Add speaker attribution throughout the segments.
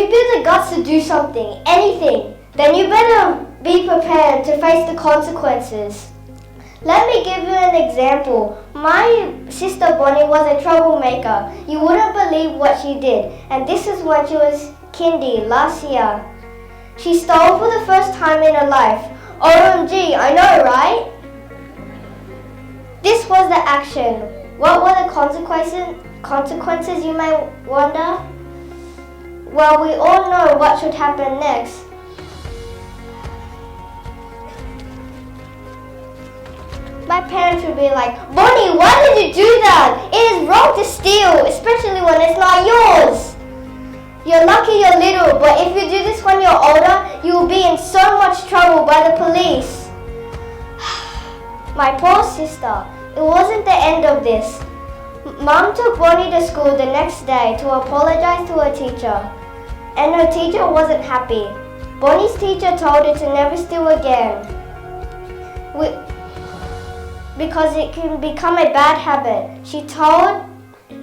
Speaker 1: give you the guts to do something, anything, then you better be prepared to face the consequences. Let me give you an example. My sister Bonnie was a troublemaker. You wouldn't believe what she did. And this is when she was kindy last year. She stole for the first time in her life. OMG, I know, right? This was the action. What were the consequences, you may wonder? Well, we all know what should happen next. My parents would be like, Bonnie, why did you do that? It is wrong to steal, especially when it's not yours. You're lucky you're little, but if you do this when you're older, you will be in so much trouble by the police. My poor sister, it wasn't the end of this. Mom took Bonnie to school the next day to apologize to her teacher, and her teacher wasn't happy. Bonnie's teacher told her to never steal again, because it can become a bad habit. She told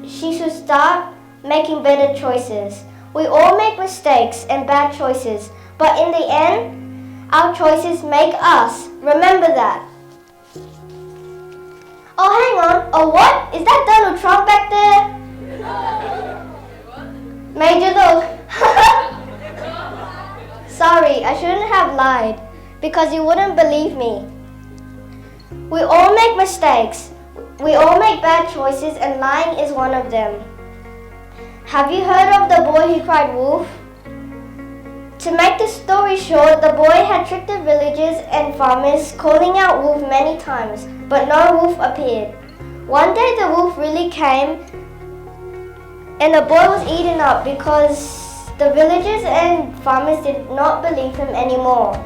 Speaker 1: she should start making better choices. We all make mistakes and bad choices, but in the end, our choices make us. Remember that. Oh, hang on. Oh, what? Is that Donald Trump back there? Major, look. Sorry, I shouldn't have lied, because you wouldn't believe me. We all make mistakes. We all make bad choices, and lying is one of them. Have you heard of the boy who cried wolf? To make the story short, the boy had tricked the villagers and farmers, calling out wolf many times, but no wolf appeared. One day the wolf really came, and the boy was eaten up because the villagers and farmers did not believe him anymore.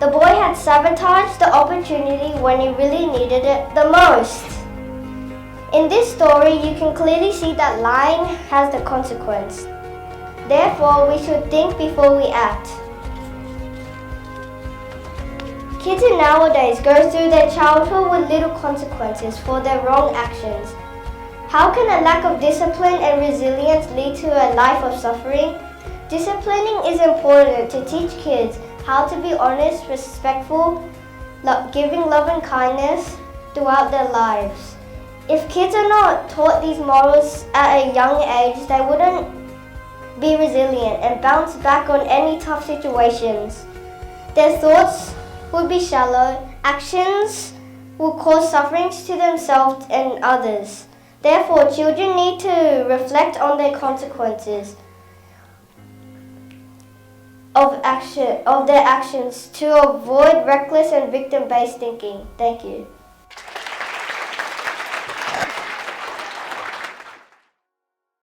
Speaker 1: The boy had sabotaged the opportunity when he really needed it the most. In this story, you can clearly see that lying has the consequence. Therefore, we should think before we act. Kids nowadays go through their childhood with little consequences for their wrong actions. How can a lack of discipline and resilience lead to a life of suffering? Disciplining is important to teach kids how to be honest, respectful, giving love and kindness throughout their lives. If kids are not taught these morals at a young age, they wouldn't be resilient and bounce back on any tough situations. Their thoughts would be shallow, actions will cause sufferings to themselves and others. Therefore, children need to reflect on their consequences of their actions to avoid reckless and victim-based thinking. Thank you.